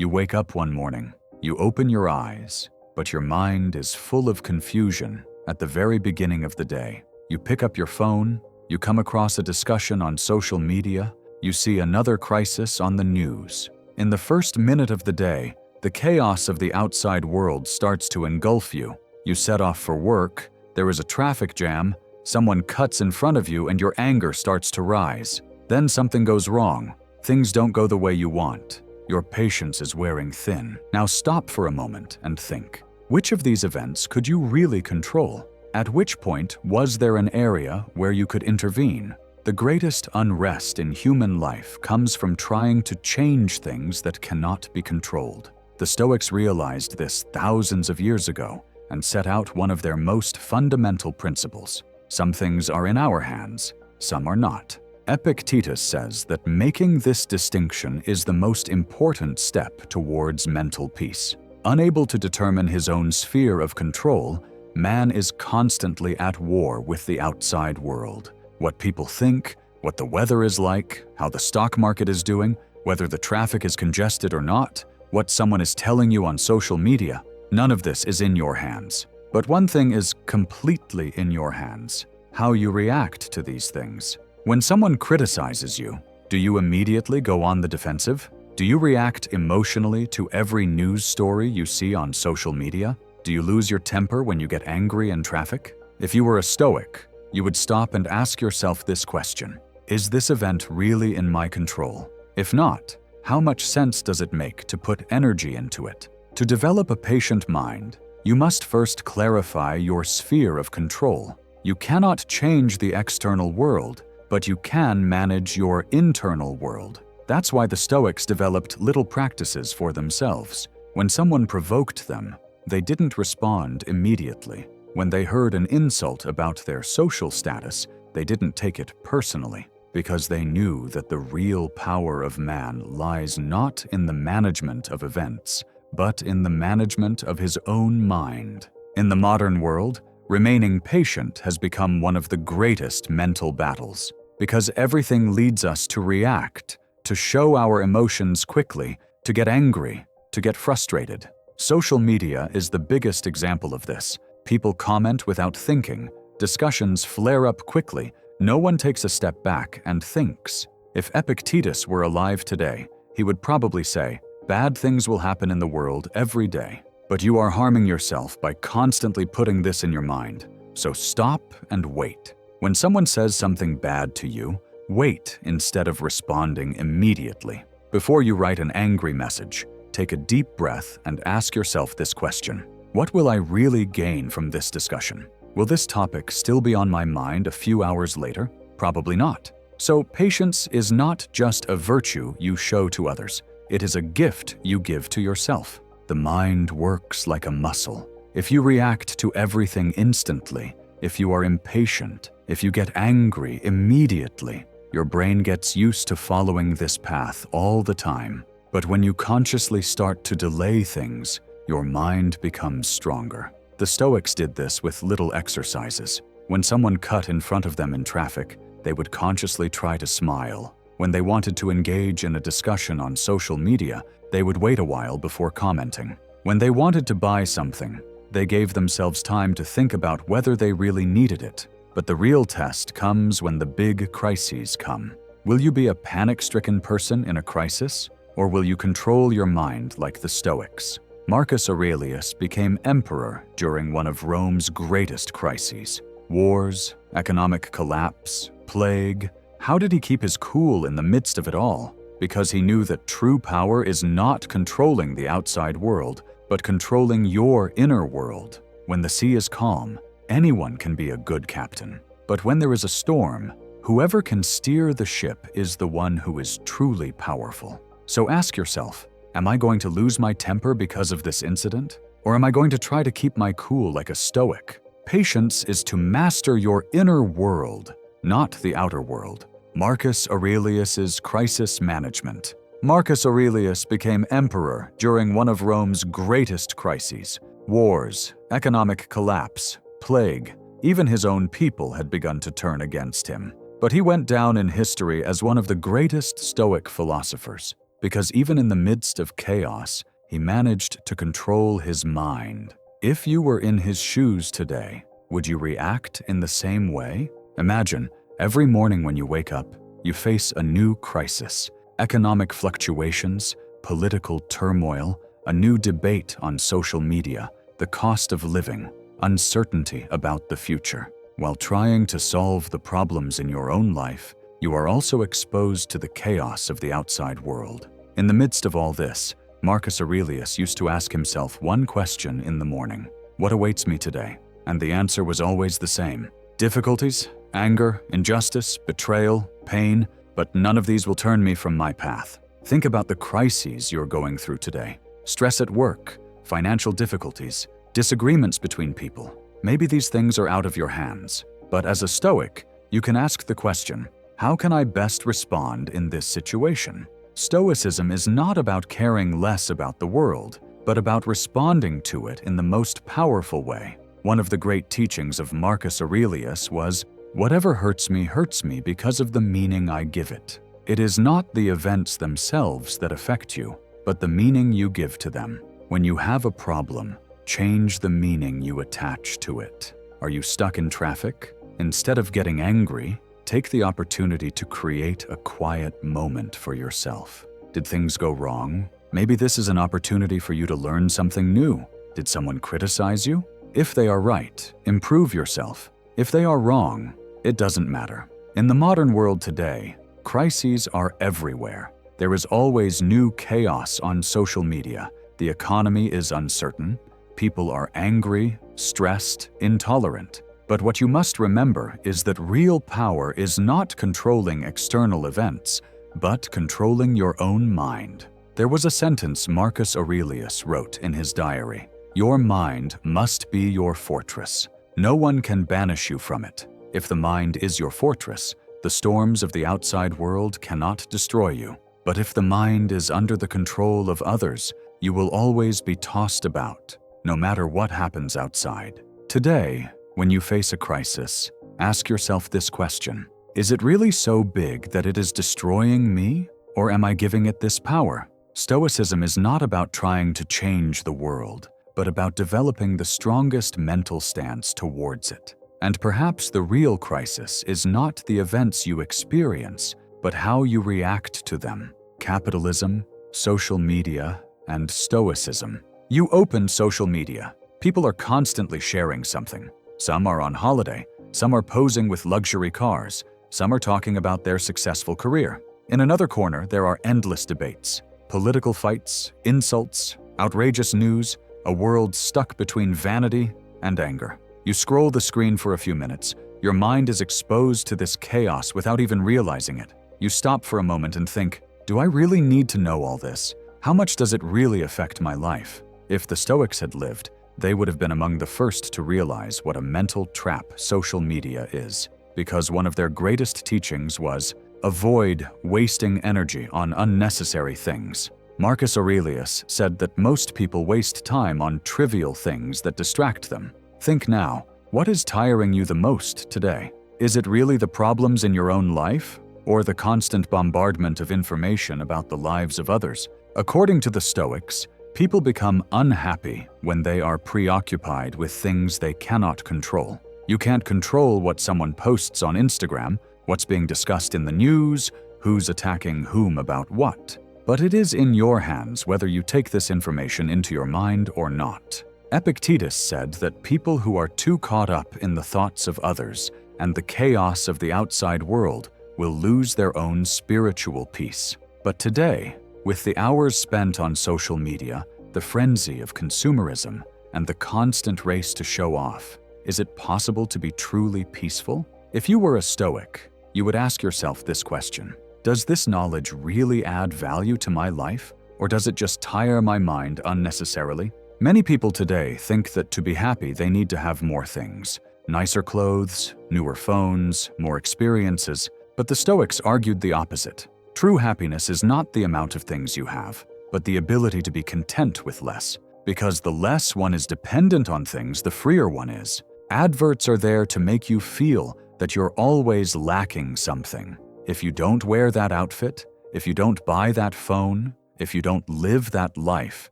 You wake up one morning, you open your eyes, but your mind is full of confusion at the very beginning of the day. You pick up your phone, you come across a discussion on social media, you see another crisis on the news. In the first minute of the day, the chaos of the outside world starts to engulf you. You set off for work, there is a traffic jam, someone cuts in front of you and your anger starts to rise. Then something goes wrong. Things don't go the way you want. Your patience is wearing thin. Now stop for a moment and think. Which of these events could you really control? At which point was there an area where you could intervene? The greatest unrest in human life comes from trying to change things that cannot be controlled. The Stoics realized this thousands of years ago and set out one of their most fundamental principles. Some things are in our hands, some are not. Epictetus says that making this distinction is the most important step towards mental peace. Unable to determine his own sphere of control, man is constantly at war with the outside world. What people think, what the weather is like, how the stock market is doing, whether the traffic is congested or not, what someone is telling you on social media, none of this is in your hands. But one thing is completely in your hands: how you react to these things. When someone criticizes you, do you immediately go on the defensive? Do you react emotionally to every news story you see on social media? Do you lose your temper when you get angry in traffic? If you were a Stoic, you would stop and ask yourself this question: is this event really in my control? If not, how much sense does it make to put energy into it? To develop a patient mind, you must first clarify your sphere of control. You cannot change the external world, but you can manage your internal world. That's why the Stoics developed little practices for themselves. When someone provoked them, they didn't respond immediately. When they heard an insult about their social status, they didn't take it personally, because they knew that the real power of man lies not in the management of events, but in the management of his own mind. In the modern world, remaining patient has become one of the greatest mental battles, because everything leads us to react, to show our emotions quickly, to get angry, to get frustrated. Social media is the biggest example of this. People comment without thinking. Discussions flare up quickly. No one takes a step back and thinks. If Epictetus were alive today, he would probably say, "Bad things will happen in the world every day, but you are harming yourself by constantly putting this in your mind. So stop and wait." When someone says something bad to you, wait instead of responding immediately. Before you write an angry message, take a deep breath and ask yourself this question: what will I really gain from this discussion? Will this topic still be on my mind a few hours later? Probably not. So patience is not just a virtue you show to others. It is a gift you give to yourself. The mind works like a muscle. If you react to everything instantly, if you are impatient, if you get angry immediately, your brain gets used to following this path all the time. But when you consciously start to delay things, your mind becomes stronger. The Stoics did this with little exercises. When someone cut in front of them in traffic, they would consciously try to smile. When they wanted to engage in a discussion on social media, they would wait a while before commenting. When they wanted to buy something, they gave themselves time to think about whether they really needed it. But the real test comes when the big crises come. Will you be a panic-stricken person in a crisis, or will you control your mind like the Stoics? Marcus Aurelius became emperor during one of Rome's greatest crises. Wars, economic collapse, plague. How did he keep his cool in the midst of it all? Because he knew that true power is not controlling the outside world, but controlling your inner world. When the sea is calm, anyone can be a good captain. But when there is a storm, whoever can steer the ship is the one who is truly powerful. So ask yourself, am I going to lose my temper because of this incident? Or am I going to try to keep my cool like a Stoic? Patience is to master your inner world, not the outer world. Marcus Aurelius's crisis management. Marcus Aurelius became emperor during one of Rome's greatest crises. Wars, economic collapse, plague. Even his own people had begun to turn against him. But he went down in history as one of the greatest Stoic philosophers. because even in the midst of chaos, he managed to control his mind. If you were in his shoes today, would you react in the same way? Imagine, every morning when you wake up, you face a new crisis, economic fluctuations, political turmoil, a new debate on social media, the cost of living, uncertainty about the future. While trying to solve the problems in your own life, you are also exposed to the chaos of the outside world. In the midst of all this, Marcus Aurelius used to ask himself one question in the morning: what awaits me today? And the answer was always the same: difficulties, anger, injustice, betrayal, pain, but none of these will turn me from my path. Think about the crises you're going through today. Stress at work, financial difficulties, disagreements between people. Maybe these things are out of your hands. But as a Stoic, you can ask the question, how can I best respond in this situation? Stoicism is not about caring less about the world, but about responding to it in the most powerful way. One of the great teachings of Marcus Aurelius was, "Whatever hurts me because of the meaning I give it." It is not the events themselves that affect you, but the meaning you give to them. When you have a problem, change the meaning you attach to it. Are you stuck in traffic? Instead of getting angry, take the opportunity to create a quiet moment for yourself. Did things go wrong? Maybe this is an opportunity for you to learn something new. Did someone criticize you? If they are right, improve yourself. If they are wrong, it doesn't matter. In the modern world today, crises are everywhere. There is always new chaos on social media. The economy is uncertain. People are angry, stressed, intolerant. But what you must remember is that real power is not controlling external events, but controlling your own mind. There was a sentence Marcus Aurelius wrote in his diary: "Your mind must be your fortress. No one can banish you from it. If the mind is your fortress, the storms of the outside world cannot destroy you. But if the mind is under the control of others, you will always be tossed about, no matter what happens outside." Today, when you face a crisis, ask yourself this question: is it really so big that it is destroying me, or am I giving it this power? Stoicism is not about trying to change the world, but about developing the strongest mental stance towards it. And perhaps the real crisis is not the events you experience, but how you react to them. Capitalism, social media, and Stoicism. You open social media. People are constantly sharing something. Some are on holiday, some are posing with luxury cars, some are talking about their successful career. In another corner, there are endless debates, political fights, insults, outrageous news, a world stuck between vanity and anger. You scroll the screen for a few minutes. Your mind is exposed to this chaos without even realizing it. You stop for a moment and think, do I really need to know all this? How much does it really affect my life? If the Stoics had lived, they would have been among the first to realize what a mental trap social media is, because one of their greatest teachings was, avoid wasting energy on unnecessary things. Marcus Aurelius said that most people waste time on trivial things that distract them. Think now, what is tiring you the most today? Is it really the problems in your own life, or the constant bombardment of information about the lives of others? According to the Stoics, people become unhappy when they are preoccupied with things they cannot control. You can't control what someone posts on Instagram, what's being discussed in the news, who's attacking whom about what. But it is in your hands whether you take this information into your mind or not. Epictetus said that people who are too caught up in the thoughts of others and the chaos of the outside world will lose their own spiritual peace. But today, with the hours spent on social media, the frenzy of consumerism, and the constant race to show off, is it possible to be truly peaceful? If you were a Stoic, you would ask yourself this question: does this knowledge really add value to my life, or does it just tire my mind unnecessarily? Many people today think that to be happy they need to have more things, nicer clothes, newer phones, more experiences, but the Stoics argued the opposite. True happiness is not the amount of things you have, but the ability to be content with less, because the less one is dependent on things, the freer one is. Adverts are there to make you feel that you're always lacking something. If you don't wear that outfit, If you don't buy that phone, if you don't live that life,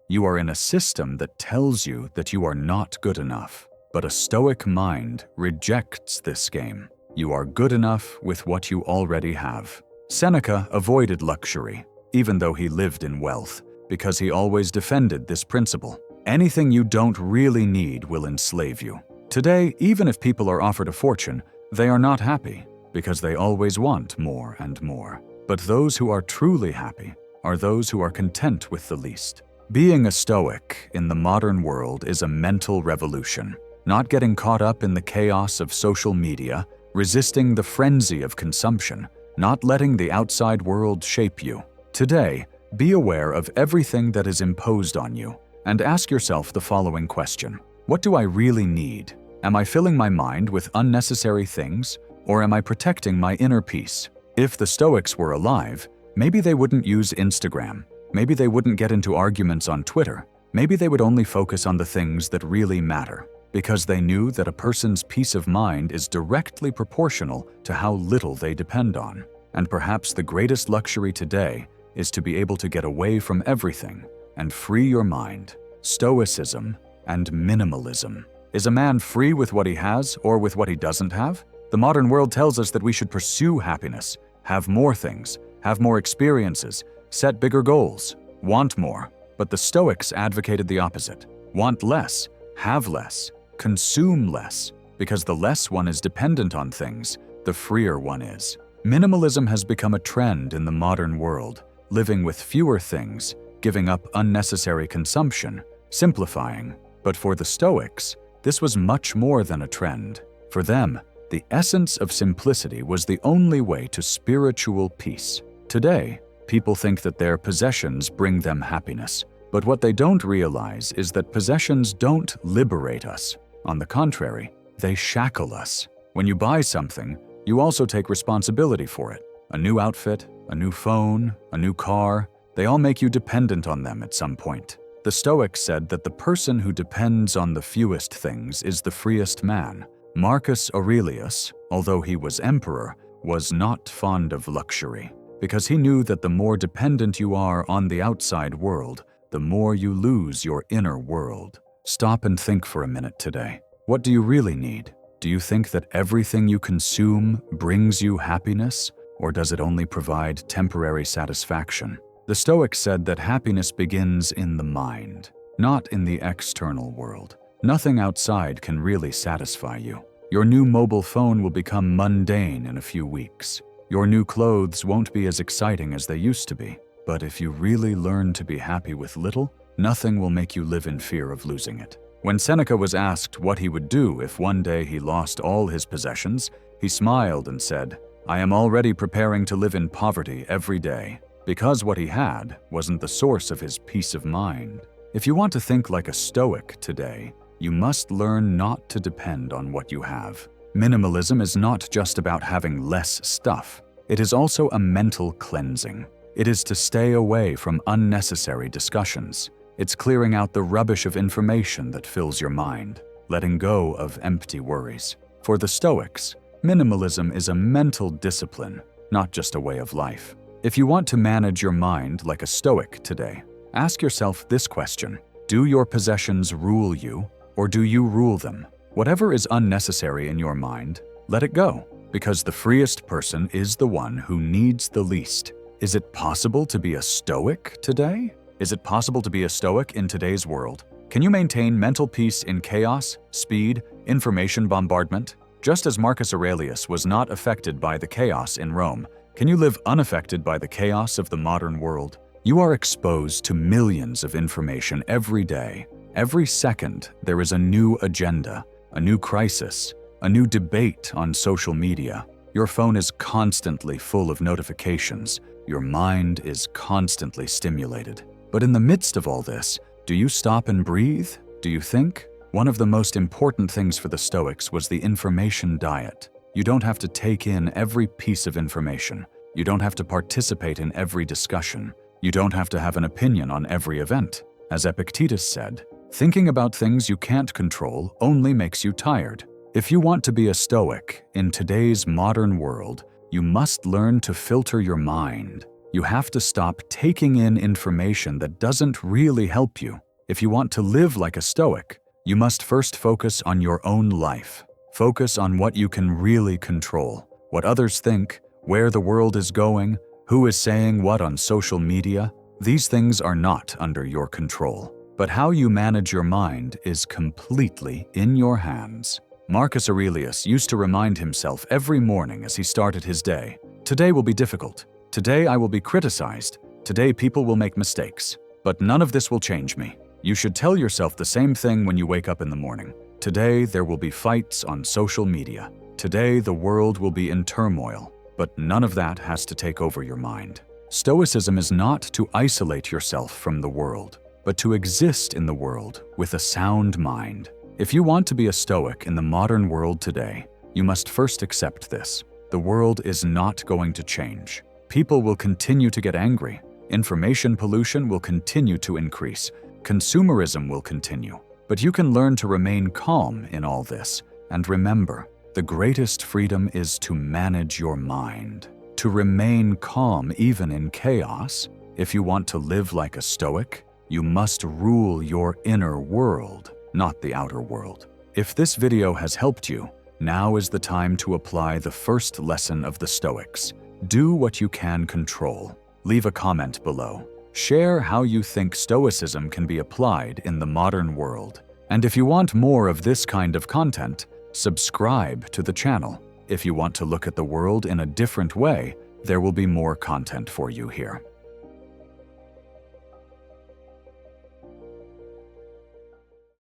you are in a system that tells you that you are not good enough. But a Stoic mind rejects this game. You are good enough with what you already have. Seneca avoided luxury, even though he lived in wealth, because he always defended this principle. Anything you don't really need will enslave you. Today, even if people are offered a fortune, they are not happy, because they always want more and more. But those who are truly happy are those who are content with the least. Being a Stoic in the modern world is a mental revolution. Not getting caught up in the chaos of social media, resisting the frenzy of consumption, not letting the outside world shape you. Today, be aware of everything that is imposed on you, and ask yourself the following question. What do I really need? Am I filling my mind with unnecessary things, or am I protecting my inner peace? If the Stoics were alive, maybe they wouldn't use Instagram. Maybe they wouldn't get into arguments on Twitter. Maybe they would only focus on the things that really matter, because they knew that a person's peace of mind is directly proportional to how little they depend on. And perhaps the greatest luxury today is to be able to get away from everything and free your mind. Stoicism and minimalism. Is a man free with what he has or with what he doesn't have? The modern world tells us that we should pursue happiness, have more things, have more experiences, set bigger goals, want more. But the Stoics advocated the opposite. Want less, have less, consume less, because the less one is dependent on things, the freer one is. Minimalism has become a trend in the modern world, living with fewer things, giving up unnecessary consumption, simplifying. But for the Stoics, this was much more than a trend. For them, the essence of simplicity was the only way to spiritual peace. Today, people think that their possessions bring them happiness, but what they don't realize is that possessions don't liberate us. On the contrary, they shackle us. When you buy something, you also take responsibility for it. A new outfit, a new phone, a new car, they all make you dependent on them at some point. The Stoics said that the person who depends on the fewest things is the freest man. Marcus Aurelius, although he was emperor, was not fond of luxury, because he knew that the more dependent you are on the outside world, the more you lose your inner world. Stop and think for a minute today. What do you really need? Do you think that everything you consume brings you happiness, or does it only provide temporary satisfaction? The Stoics said that happiness begins in the mind, not in the external world. Nothing outside can really satisfy you. Your new mobile phone will become mundane in a few weeks. Your new clothes won't be as exciting as they used to be. But if you really learn to be happy with little, nothing will make you live in fear of losing it. When Seneca was asked what he would do if one day he lost all his possessions, he smiled and said, "I am already preparing to live in poverty every day," because what he had wasn't the source of his peace of mind. If you want to think like a Stoic today, you must learn not to depend on what you have. Minimalism is not just about having less stuff. It is also a mental cleansing. It is to stay away from unnecessary discussions. It's clearing out the rubbish of information that fills your mind, letting go of empty worries. For the Stoics, minimalism is a mental discipline, not just a way of life. If you want to manage your mind like a Stoic today, ask yourself this question: do your possessions rule you, or do you rule them? Whatever is unnecessary in your mind, let it go, because the freest person is the one who needs the least. Is it possible to be a Stoic today? Is it possible to be a Stoic in today's world? Can you maintain mental peace in chaos, speed, information bombardment? Just as Marcus Aurelius was not affected by the chaos in Rome, can you live unaffected by the chaos of the modern world? You are exposed to millions of information every day. Every second, there is a new agenda, a new crisis, a new debate on social media. Your phone is constantly full of notifications. Your mind is constantly stimulated. But in the midst of all this, do you stop and breathe? Do you think? One of the most important things for the Stoics was the information diet. You don't have to take in every piece of information. You don't have to participate in every discussion. You don't have to have an opinion on every event. As Epictetus said, thinking about things you can't control only makes you tired. If you want to be a Stoic in today's modern world, you must learn to filter your mind. You have to stop taking in information that doesn't really help you. If you want to live like a Stoic, you must first focus on your own life. Focus on what you can really control, what others think, where the world is going, who is saying what on social media. These things are not under your control. But how you manage your mind is completely in your hands. Marcus Aurelius used to remind himself every morning as he started his day, "Today will be difficult. Today I will be criticized. Today people will make mistakes. But none of this will change me." You should tell yourself the same thing when you wake up in the morning. Today there will be fights on social media. Today the world will be in turmoil. But none of that has to take over your mind. Stoicism is not to isolate yourself from the world, but to exist in the world with a sound mind. If you want to be a Stoic in the modern world today, you must first accept this. The world is not going to change. People will continue to get angry. Information pollution will continue to increase. Consumerism will continue. But you can learn to remain calm in all this. And remember, the greatest freedom is to manage your mind. To remain calm even in chaos. If you want to live like a Stoic, you must rule your inner world, not the outer world. If this video has helped you, now is the time to apply the first lesson of the Stoics. Do what you can control. Leave a comment below. Share how you think Stoicism can be applied in the modern world. And if you want more of this kind of content, subscribe to the channel. If you want to look at the world in a different way, there will be more content for you here.